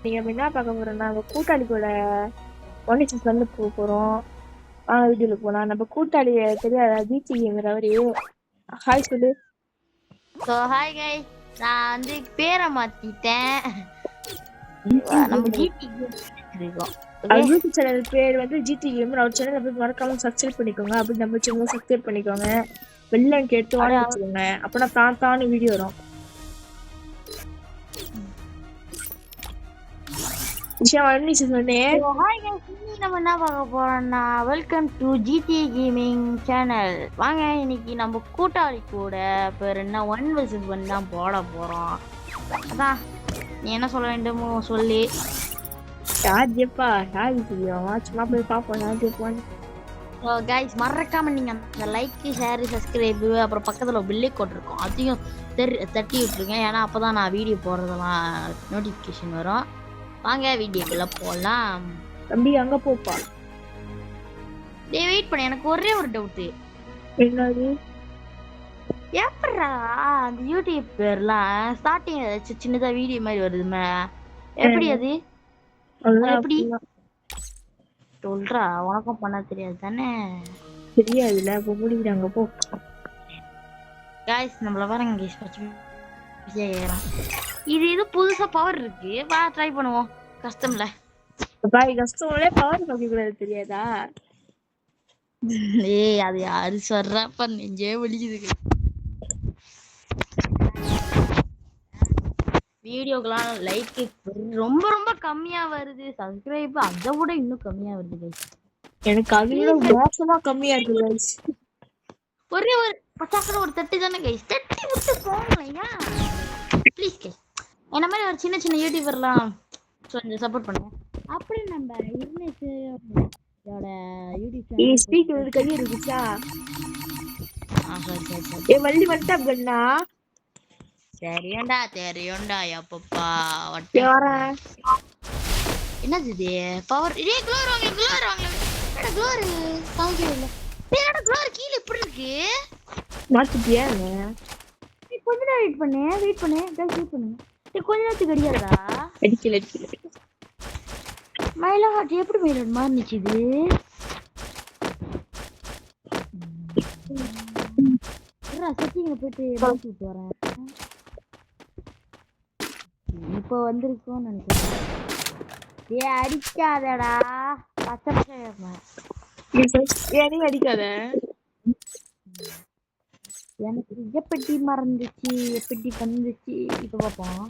நீங்க என்ன பார்க்க போறோம்னா நம்ம கூட்டாளி கூட ஒன்னிச்சு வந்து போறோம். வீடியோல போலாம். நம்ம கூட்டாளி தெரியாத ஜிடிங்கிறவரு ஹாய் சொல்லு. ஹாய் கைஸ், நான் வந்து பேரை மாத்திட்டேன். நம்ம ஜிடி இருக்கோம். யூடியூப் சேனல் பேர் வந்து ஜிடி கேமர். அவர் சேனலை போய் மறக்காம சப்ஸ்கிரைப் பண்ணிக்கோங்க. அப்படி நம்ம சேனல் சப்ஸ்கிரைப் பண்ணிக்கோங்க. வெள்ளம் கேட்டு வாங்கி வச்சுக்கோங்க. அப்பனா தானே வீடியோ வரும். நம்ம என்ன பார்க்க போறோம்னா welcome to GT gaming channel. வாங்க இன்னைக்கு நம்ம கூட்டாளி கூட பேர் என்ன 1 vs 1 தான் போட போறோம். அதான் நீ என்ன சொல்ல வேண்டுமோ சொல்லி. கைஸ் மறக்காம நீங்க அந்த லைக் ஷேர் சப்ஸ்கிரைப் அப்புறம் பக்கத்துல பில்லை போட்டிருக்கோம் அதையும் தட்டி விட்டுருங்க. ஏன்னா அப்பதான் நான் வீடியோ போடுறதெல்லாம் நோட்டிபிகேஷன் வரும். வாங்க வீடியோக்குள்ள போலாம். தம்பி அங்க போப்பா. டேய் வெயிட் பண்ணு, எனக்கு ஒரே ஒரு டவுட். என்னது? எப்பறா அந்த யூடியூப் பேர்லாம் ஸ்டார்டிங் சின்னதா வீடியோ மாதிரி வருதுமே, எப்படி அது எப்படி சொல்றா? உனக்கும் பண்ண தெரியாது தானே? தெரியாதுல, அப்ப முடிக்கிறாங்க போ. गाइस நம்மள பாருங்க गाइस, இது புதுசா பவர் இருக்கு. வா ட்ரை பண்ணுவோம். கஷ்டம்ல பாய், கஷ்டம்ல பவர் பார்க்க கூடாது தெரியாதா? ஏய் அது யாரு சொல்றப்ப நெஞ்சே வலிக்குது. வீடியோக்கெல்லாம் லைக் ரொம்ப ரொம்ப கம்மியா வருது, சப்ஸ்கிரைப் அதை விட இன்னும் கம்மியா வருது गाइस. எனக்கு அதுல மோசமா கம்மியா இருக்கு गाइस. ஒரே ஒரு பட்டாக்கட ஒரு தட்டு தானே गाइस, தட்டி விட்டு போங்கலையா ப்ளீஸ் गाइस. என்ன மாதிரி ஒரு சின்ன சின்ன யூடியூபர்லாம் கொஞ்சம் சப்போர்ட் பண்ணுங்க. அப்படி நம்ம இவனோட யூடியூப் சேனல் ஸ்பீக்கர் கைய இருக்குச்சா? சரி ஏ வள்ளி வட்டா கண்ணா. தெரியும்டா எப்பப்பா என்னது இது பவர்? இதே க்ளோர் வாங்க என்னடா க்ளோர் காமிக்கவே இல்ல. என்னடா க்ளோர் கீழ இப்படி இருக்கு? மாத்திட்டியா? கொஞ்ச நேரம் வெயிட் பண்ணு गाइस வெயிட் பண்ணுங்க. கொஞ்ச நேரத்துக்கு அடியாதா? அடிக்கல மயிலாட் எப்படி மயிலாட் மாறிச்சு இது? செட்டிங்ல போயிட்டு மாத்தி விட்டு வரேன். இப்போ வந்திருக்கோன்னு நினைக்கிறேன். ஏ அடிக்காதடா ஏனி அடிக்காத. எனக்கு எப்படி மறந்துச்சு, எப்படி வந்துச்சு? இப்ப பாப்போம்.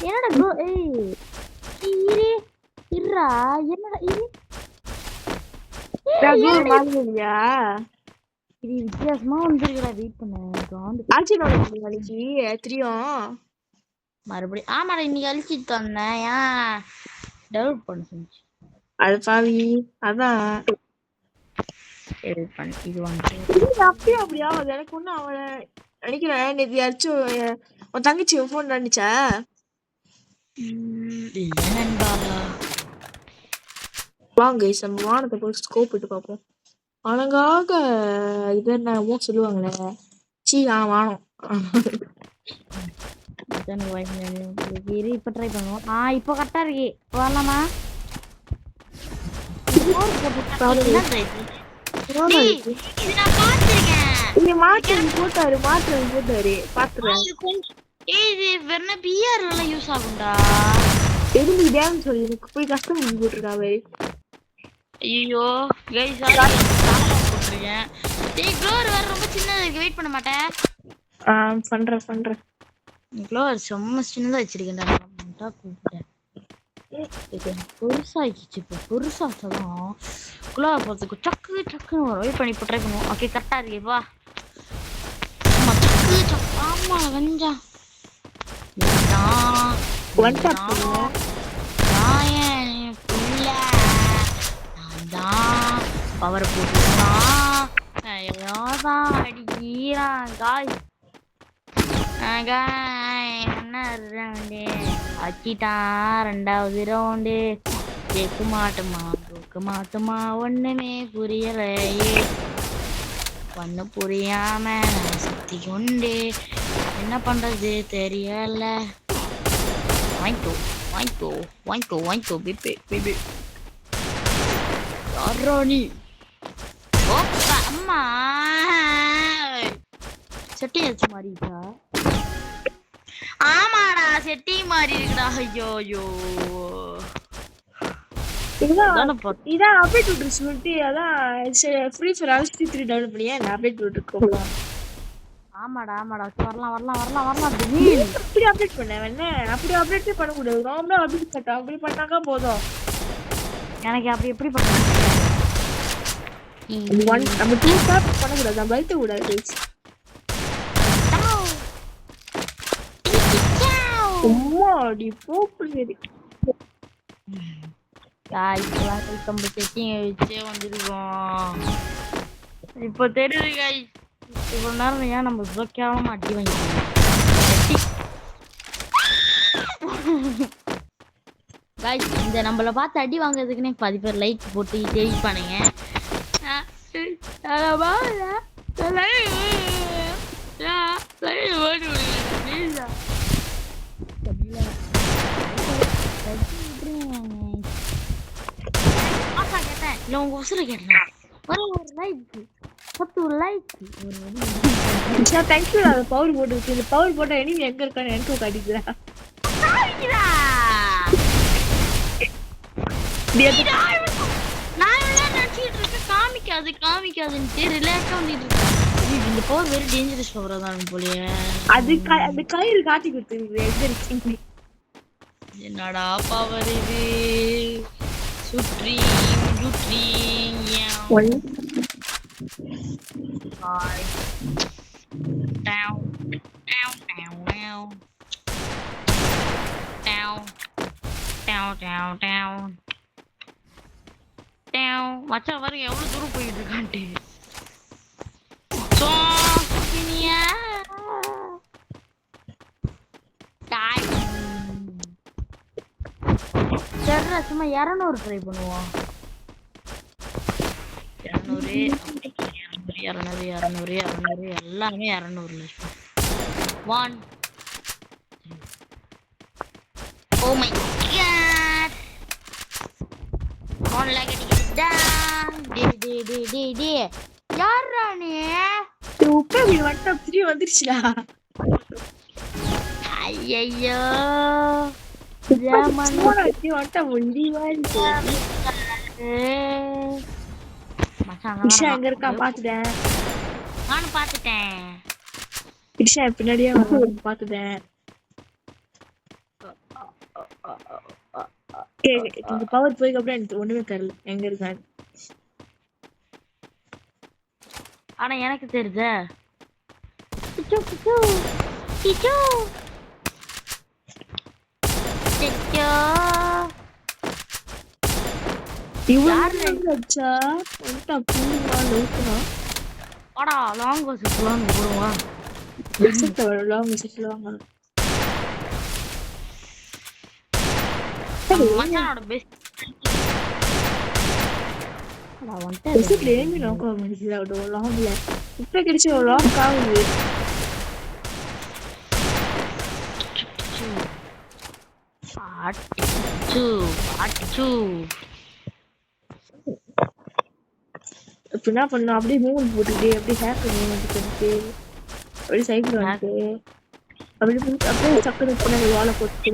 என்னடா ப்ரோ? ஏய் இரு இருடா, என்னடா இது? இது வித்தியாசமா வந்துருக்குடா. வெயிட் பண்ணு. மறுபடியும் ஆமாடா, இன்னைக்கு அழிச்சிட்டு வந்தேன். ஏன் டெவலப் பண்ண சொன்னிச்சு அது பாவி. அதான் இது வந்து அப்படியே ஆகுது. எனக்கு ஒண்ணு அவளை நினைக்கிறேன். நேற்று யாச்சும் உன் தங்கச்சி போன் நினைச்சா வாங்க நம்ம வானத்தை போய் ஸ்கோப் இட்டு பார்ப்போம். அழகாக இது என்னமோ சொல்லுவாங்களே, சீ வானம். இப்ப ட்ரை பண்ணுவோம். இப்போ கரெக்டா இருக்கு. வரலாமா? போட்டாரு பாத்துறேன். யூஸ் ஆகும்டா. எதுக்கு டேம் சொல்லி எனக்கு போய் கஷ்டம் போட்டுருக்காவே. ஐயோ गाइस போட்டுருக்கேன். டேய் க்ளோர் வேற ரொம்ப சின்னதா இருக்கு. வெயிட் பண்ண மாட்டேன். பண்றேன். க்ளோர் ரொம்ப சின்னதா வச்சிருக்கேன்டா. நான் கூப்பிட்டேன். பெருசாகிடுச்சு. இப்போ பெருசாகலாம் க்ளோர் போகிறதுக்கு டக்குன்னு வரும். வெயிட் பண்ணி இப்போ ட்ரை பண்ணுவோம். ஓகே கரெக்டாக இருக்கேப்பா. ஆமாம் டக்கு ஆமாம் வெஞ்சா பவர் போட்டுதான் அடிக்கிறான் காய். என்ன அச்சிட்டான். 2வது ரவுண்டு கேட்க மாட்டோமா ஒண்ணுமே புரியலையே. ஒண்ணு புரியாம நான் சுத்தி கொண்டு என்ன பண்றது தெரியல. வாங்கிக்கோ பேபி யாராணி ஓப்பா அம்மா செட்டி வச்சு மாறிட்டா ஆமாடா செட்டி மாறி இருக்குடா ஐயோ இதான் அப்டேட் விட்டு சொல்லிட்டு அதான் ஃப்ரீ ஃபயர் அழிச்சு 3 டவுன்லோட் பண்ணியா நான் அப்டேட் விட்டுருக்கோம். ஆமாடா வரலாம் திடீர் அப்படி அப்டேட் பண்ண என்ன அப்படி அப்டேட்டே பண்ணக்கூடாது. ரொம்ப அப்டேட் கட்ட அப்படி பண்ணாக்கா போதும். எனக்கு அப்படி எப்படி பண்ண நம்ம 2 டாப் பண்ணக்கூடாது. நம்ம பைத்த கூடாது. அம்மாடி போப்புலேரி இப்போ தெரியுது guys. இவ்வளவு நேரம் ஏன் நம்ம கேவலமா அடி வாங்கிக்கணும். guys இந்த நம்மள பார்த்து அடி வாங்குறதுக்குன்னே 10 பேர் லைக் போட்டு டெலிட் பண்ணுங்க. இல்ல உங்க உசுர கேட்டேன் ஒரு லைக் 10 லைக் தேங்க் யூ. அது பவர் போட்டு இந்த பவர் போட்டா எனிமி எங்க இருக்கான்னு எனக்கு காட்டிக்கிறா. நான் எல்லாம் நினைச்சிட்டு இருக்கேன் காமிக்காதுன்ட்டு ரிலாக்ஸா வந்துட்டு இருக்கேன். இந்த பவர் வெரி டேஞ்சரஸ் பவரா தான் போலயே. அது கயிறு காட்டி கொடுத்துருக்கு எங்க இருக்கீங்க. என்னடா பவர் இது சுற்றி மச்சான் பாருங்க எவ்வளவு தூரம் போயிட்டு இருக்கான்ட்டு. சும்மா 200 ட்ரை பண்ணுவோம். 200 எல்லாமே 200 1 oh my god one leg down டே யாரா நீ உப்பே நீ வட்ட 3 வந்துருச்சுடா. ஐயையோ ஜாமன் போனடி வட்ட முடிவா இருக்கு. மச்சான் இஷா எங்க இருக்கா பாத்துட்டேன். நானும் பாத்துட்டேன். இஷா பின்னாடியே வந்து பாத்துட்டேன். இந்த பவர் போய்க்கு அப்புறம் எனக்கு ஒண்ணுமே தெரியல எங்க இருக்கான்னு. ஆனா எனக்கு தெரியுதே. வச்சா லாங் வச்சுக்கலாம் போடுவா லாங் வச்சுக்கலாங்க. மச்சானோட பெஸ்ட் இப்ப கிடைச்சு லாக் ஆகுது. இப்ப என்ன பண்ணும் அப்படியே மூவ் போட்டுட்டு அப்படியே ஹேக் பண்ணிட்டு அப்படியே சைக்கிள் வந்துட்டு அப்படியே சக்கரை பின்னாடி வாழை போட்டு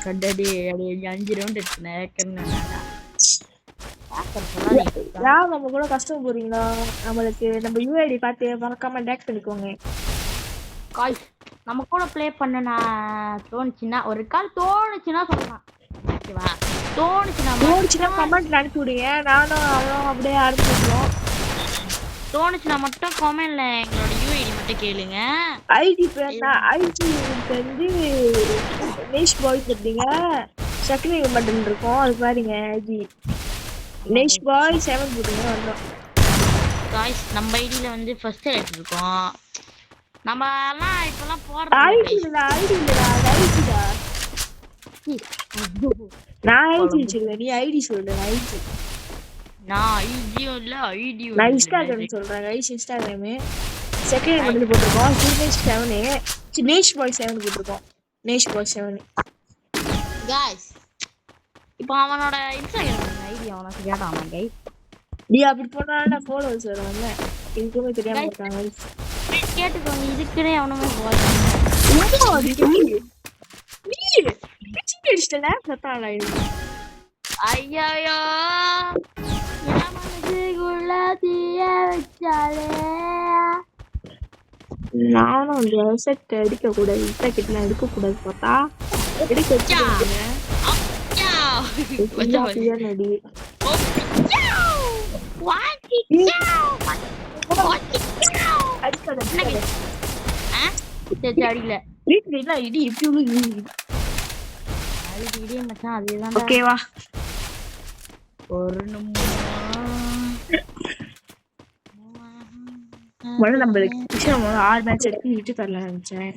கண்டடி 5 ரவுண்ட் நம்ம கூட கஷ்டம் போறீங்களா? நம்மளுக்கு நம்ம யூஐடி பார்த்து மறக்காம டேக் பண்ணிக்கோங்க. நம்ம கூட ப்ளே பண்ண தோணுச்சுன்னா ஒரு கால் தோணுச்சுன்னா சொல்லலாம். ஓகேவா? தோணுச்சுன்னா கமெண்ட்ல அனுப்பி விடுங்க. நானும் அவனும் அப்படியே அனுப்பிடுவோம். தோணுச்சுன்னா மட்டும் கமெண்ட்ல எங்களோட யூஐடி மட்டும் கேளுங்க. ஐடி வந்து நேஷ் பாய் சொல்றீங்க. சக்திவேல் பட்டன் இருக்கும் அது பாருங்க. ஐடி நேஷ் பாய் 7 போடுங்க வந்துரும். गाइस நம்ம ஐடில வந்து ஃபர்ஸ்ட் ரேட் இருக்கும். நம்ம எல்லாம் இப்பலாம் போறது ஐடிடா நான் ஐடி வச்சிருக்கேன், நீ ஐடி சொல்லு. ஐடி நான் ஐடியும் இல்ல ஐடியும் நான் இல்ல. இன்ஸ்டாகிராம் சொல்றேன் கைஸ். இன்ஸ்டாகிராமு செகண்ட் மட்டும் போட்டிருக்கோம். சுரேஷ் 7 நேஷ் பாய் 7 போட்டிருக்கோம். நேஷ் பாய் 7. गाइस இப்போ அவனோட இன்ஸ்டாகிராம் ஐடி அவனுக்கு கேட்டான் गाइस. நீ அப்படி போனா ஃபாலோவர்ஸ் வருவாங்க. இதுக்குமே தெரியாம இருக்காங்க. கேட்டுக்கோங்க, இதுக்குனே அவனுமே போறான். நீ பிச்சிங் அடிச்சல சத்தால இது. ஐயோ என் மனசுக்குள்ள தீய வச்சாலே. நானும் அந்த செட் அடிக்க கூடாது, செட்லாம் எடுக்க கூடாது பார்த்தா எடுக்க வச்சுங்க. நடி ஓகேவா? நம்மளுக்கு விஷயம் 6 மேட்ச் எடுத்து விட்டு தரலாம் நினைச்சேன்.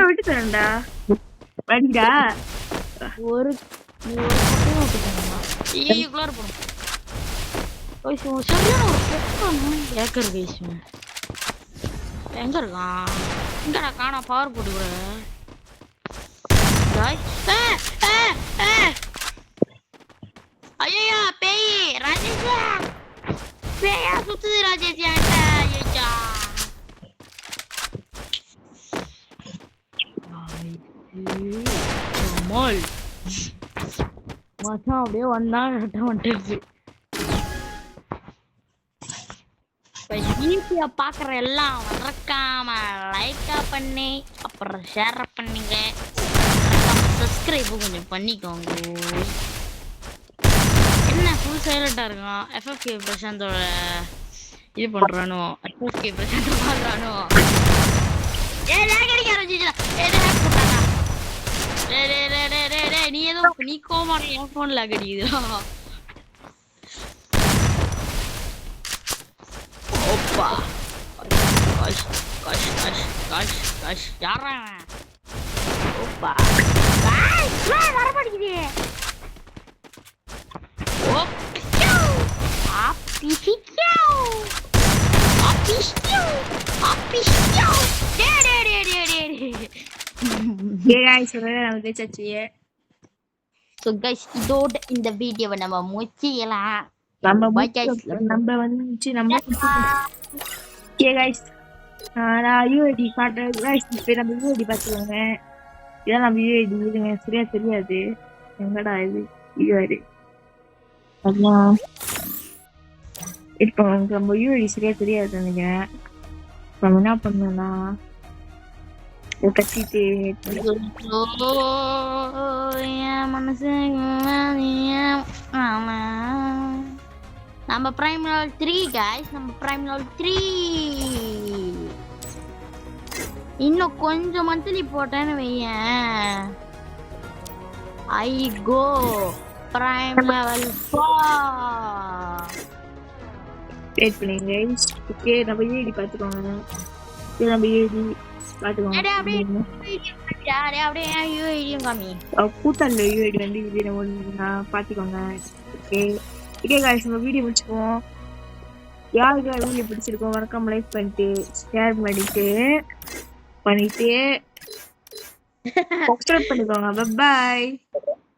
விட்டு தரேன்டா வடிடா. ஒரு எங்க இருக்கான்? எங்கடா காணா? பவர் போட்டு கூட ஐயா பேய் ராஜேஷா, பேயா சுத்துது ராஜேஷ். ஐயா மச்சான் அப்படியே வந்துருச்சு. ஈஸியா பாக்குற எல்லாம் மறக்காம லைக்கா பண்ணி அப்புறம் ஷேர் பண்ணுங்க, சப்ஸ்கிரைபும் கொஞ்சம் பண்ணிக்கோங்க. என்ன ஃபுல் சைலண்டா இருக்கான்? எஃப்எஃப்கே பிரசாந்தோட இது பண்றானோ, எஃப்எஃப்கே பிரசாந்த் பாக்குறானோ. நீ ஏதோ நீ கோமா என் போன்ல கடிக்குதுடா. ஓப்பா கஷ் கஷ் கஷ் கஷ் கஷ் யாரா? ஓப்பா வர மாட்டேங்குது. இதோட இந்த வீடியோவை நம்ம முடிச்சிடலாம். நம்ம வந்து நான் யூஐடி காட்டுறேன். நம்ம யூஐடி பார்த்துக்கோங்க. இதான் நம்ம யூஐடி இதுங்க சரியா தெரியாது. எங்கடா இது யூஐடி? அதான் இப்போ நம்ம யூஐடி சரியா தெரியாது நினைக்கிறேன். நம்ம என்ன பண்ணோம்னா கட்டிட்டு மனசு நம்ம பிரைம் லெவல் 3 गाइस. நம்ம பிரைம் லெவல் 3 இன்னும் கொஞ்சம் மந்த்லி போட்டேன்னு வையேன், ஐ கோ பிரைம் லெவல் 4. வெயிட் பண்ணுங்க. ஓகே நம்ம யூஐடி பார்த்துக்கோங்க. நம்ம யூஐடி பார்த்துக்கோங்க. கூட்டல்ல யூஐடி வந்து இது நம்ம பார்த்துக்கோங்க. ஓகே ஓகே गाइस, நம்ம வீடியோ முடிச்சுக்குவோம். யாருக்கு வீடியோ பிடிச்சிருக்கோம் மறக்காம லைக் பண்ணிட்டு ஷேர் பண்ணிட்டு சப்ஸ்கிரைப் பண்ணிக்கோங்க. Bye bye.